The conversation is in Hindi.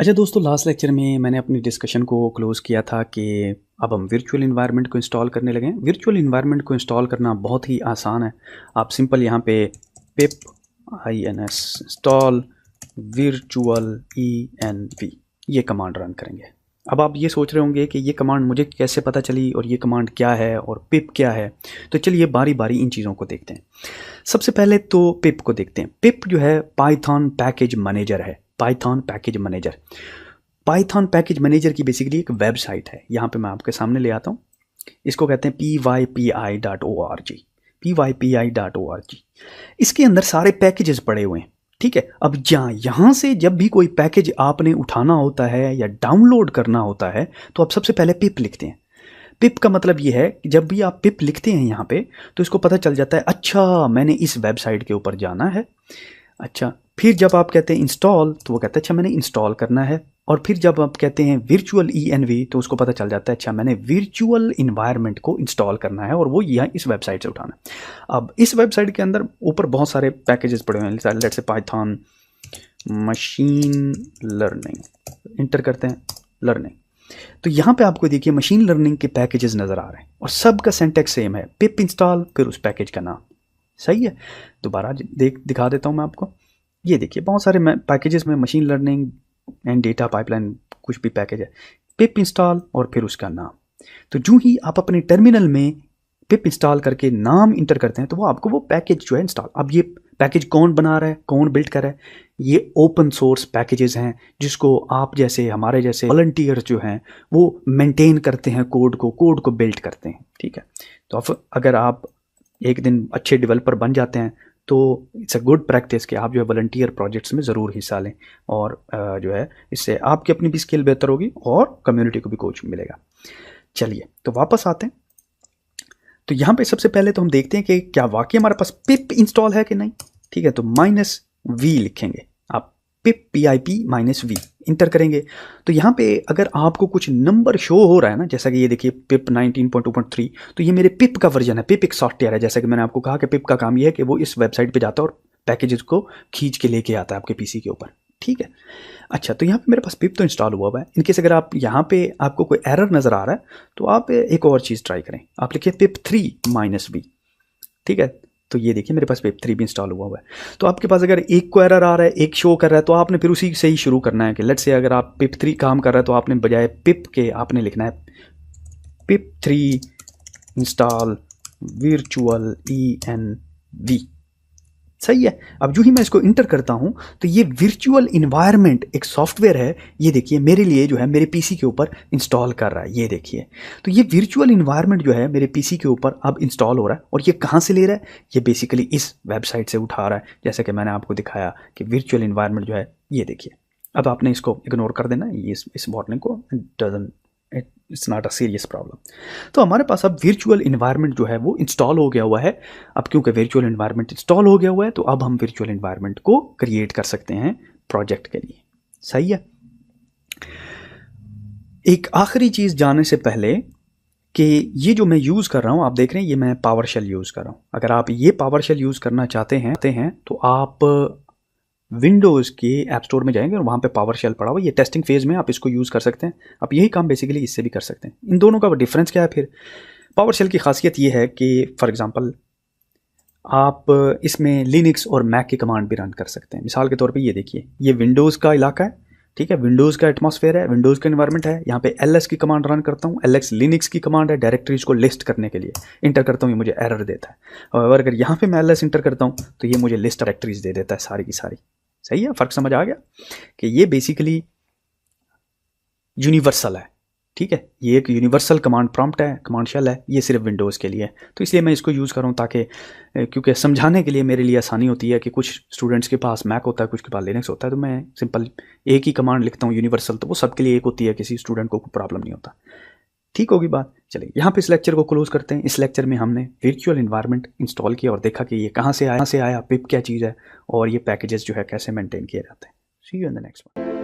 अच्छा दोस्तों, लास्ट लेक्चर में मैंने अपनी डिस्कशन को क्लोज़ किया था कि अब हम वर्चुअल इन्वायरमेंट को इंस्टॉल करने लगे हैं। वर्चुअल इन्वायरमेंट को इंस्टॉल करना बहुत ही आसान है। आप सिंपल यहाँ पे pip इंस्टॉल virtual env ये कमांड रन करेंगे। अब आप ये सोच रहे होंगे कि ये कमांड मुझे कैसे पता चली और ये कमांड क्या है और पिप क्या है। तो चलिए बारी बारी इन चीज़ों को देखते हैं। सबसे पहले तो पिप को देखते हैं। पिप जो है पाइथन पैकेज मैनेजर है। Python package manager, Python package manager की बेसिकली एक वेबसाइट है। यहाँ पे मैं आपके सामने ले आता हूँ। इसको कहते हैं pypi.org। pypi.org, इसके अंदर सारे पैकेजेस पड़े हुए हैं। ठीक है, अब यहाँ से जब भी कोई पैकेज आपने उठाना होता है या डाउनलोड करना होता है तो आप सबसे पहले पिप लिखते हैं। पिप का मतलब ये है कि जब भी आप पिप लिखते हैं यहाँ पे तो इसको पता चल जाता है, अच्छा मैंने इस वेबसाइट के ऊपर जाना है। अच्छा, फिर जब आप कहते हैं इंस्टॉल तो वो कहता है अच्छा मैंने इंस्टॉल करना है। और फिर जब आप कहते हैं वर्चुअल env तो उसको पता चल जाता है अच्छा मैंने वर्चुअल इन्वायरमेंट को इंस्टॉल करना है और वो यहाँ इस वेबसाइट से उठाना है। अब इस वेबसाइट के अंदर ऊपर बहुत सारे पैकेजेस पड़े हुए हैं। Let's say Python machine learning, inter करते हैं लर्निंग, तो यहाँ पे आपको देखिए मशीन लर्निंग के पैकेजेस नज़र आ रहे हैं और सबका सिंटैक्स सेम है, पिप इंस्टॉल फिर उस पैकेज का नाम। सही है, दोबारा दिखा देता हूँ मैं आपको। ये देखिए बहुत सारे पैकेजेस में machine learning and data pipeline कुछ भी पैकेज है, पिप इंस्टॉल और फिर उसका नाम। तो जो ही आप अपने टर्मिनल में पिप इंस्टॉल करके नाम इंटर करते हैं तो वो आपको वो पैकेज जो है इंस्टॉल। अब ये पैकेज कौन बना रहा है, कौन बिल्ड कर रहा है? ये ओपन सोर्स पैकेजेस हैं जिसको आप जैसे हमारे जैसे वॉलंटियर जो हैं वो मेंटेन करते हैं, कोड को बिल्ड करते हैं। ठीक है, तो अगर आप एक दिन अच्छे डेवलपर बन जाते हैं तो इट्स अ गुड प्रैक्टिस कि आप जो है वॉलंटियर प्रोजेक्ट्स में ज़रूर हिस्सा लें और जो है इससे आपकी अपनी भी स्किल बेहतर होगी और कम्युनिटी को भी कोचिंग मिलेगा। चलिए तो वापस आते हैं। तो यहाँ पे सबसे पहले तो हम देखते हैं कि क्या वाकई हमारे पास पिप इंस्टॉल है कि नहीं। ठीक है, तो -v लिखेंगे आप, पिप -v इंटर करेंगे तो यहाँ पे अगर आपको कुछ नंबर शो हो रहा है ना, जैसा कि ये देखिए पिप 19.2.3, तो ये मेरे पिप का वर्जन है। पिप एक सॉफ्टवेयर है, जैसा कि मैंने आपको कहा कि पिप का काम ये है कि वो इस वेबसाइट पे जाता है और पैकेजेस को खींच के लेके आता है आपके पीसी के ऊपर। ठीक है, अच्छा तो यहाँ पे मेरे पास पिप तो इंस्टॉल हुआ हुआ है। इनकेस अगर आप यहाँ पे आपको कोई एरर नज़र आ रहा है तो आप एक और चीज़ ट्राई करें, आप लिखिए पिप 3 -v। ठीक है, तो ये देखिए मेरे पास पिप 3 भी इंस्टॉल हुआ है। तो आपके पास अगर एक को एरर आ रहा है, एक शो कर रहा है, तो आपने फिर उसी से ही शुरू करना है कि लेट्स से अगर आप पिप 3 काम कर रहा है तो आपने बजाय पिप के आपने लिखना है पिप 3 इंस्टॉल virtual env। सही है, अब जो ही मैं इसको इंटर करता हूं तो ये वर्चुअल इन्वायरमेंट एक सॉफ्टवेयर है, ये देखिए मेरे लिए जो है मेरे पीसी के ऊपर इंस्टॉल कर रहा है। ये देखिए, तो ये वर्चुअल इन्वायरमेंट जो है मेरे पीसी के ऊपर अब इंस्टॉल हो रहा है और ये कहाँ से ले रहा है? ये बेसिकली इस वेबसाइट से उठा रहा है, जैसे कि मैंने आपको दिखाया कि वर्चुअल इन्वायरमेंट जो है ये देखिए। अब आपने इसको इग्नोर कर देना, ये इस वार्निंग को, it's not a serious problem. तो हमारे पास अब वर्चुअल इन्वायरमेंट जो है वो इंस्टॉल हो गया हुआ है। अब क्योंकि वर्चुअल इन्वायरमेंट इंस्टॉल हो गया हुआ है तो अब हम वर्चुअल इन्वायरमेंट को क्रिएट कर सकते हैं प्रोजेक्ट के लिए। सही है, एक आखिरी चीज़ जानने से पहले कि ये जो मैं यूज़ कर रहा हूँ, आप देख रहे हैं ये मैं पावरशेल यूज़ कर रहा हूँ। अगर आप ये पावरशेल यूज़ करना चाहते हैं तो आप विंडोज़ के ऐप स्टोर में जाएंगे और वहाँ पे पावरशेल पड़ा हुआ, ये टेस्टिंग फेज़ में आप इसको यूज़ कर सकते हैं। आप यही काम बेसिकली इससे भी कर सकते हैं। इन दोनों का डिफरेंस क्या है? फिर पावरशेल की खासियत ये है कि फॉर एग्जांपल आप इसमें लिनक्स और मैक की कमांड भी रन कर सकते हैं। मिसाल के तौर पे ये देखिए, ये विंडोज़ का इलाका है। ठीक है, विंडोज़ का एटमॉस्फेयर है, विंडोज़ का इन्वायरमेंट है। यहाँ पे ls की कमांड रन करता हूँ, ls लिनक्स की कमांड है डायरेक्टरीज को लिस्ट करने के लिए। इंटर करता हूँ, ये मुझे एरर देता है। और अगर यहाँ पे मैं ls इंटर करता हूँ तो ये मुझे लिस्ट डायरेक्टरीज दे देता है सारी की सारी। सही है, फ़र्क समझ आ गया कि ये बेसिकली यूनिवर्सल है। ठीक है, ये एक यूनिवर्सल कमांड प्रॉम्प्ट है, कमांड शेल है, ये सिर्फ विंडोज़ के लिए है। तो इसलिए मैं इसको यूज़ कर रहा हूँ ताकि क्योंकि समझाने के लिए मेरे लिए आसानी होती है कि कुछ स्टूडेंट्स के पास मैक होता है, कुछ के पास लिनक्स होता है, तो मैं सिंपल एक ही कमांड लिखता हूँ यूनिवर्सल, तो वो सबके लिए एक होती है, किसी स्टूडेंट को कोई प्रॉब्लम नहीं होता। ठीक होगी बात। चलिए यहाँ पे इस लेक्चर को क्लोज करते हैं। इस लेक्चर में हमने वर्चुअल इन्वायरमेंट इंस्टॉल किया और देखा कि ये कहाँ से आया, पिप क्या चीज़ है और ये पैकेजेस जो है कैसे मेंटेन किए जाते हैं। See you in the next one.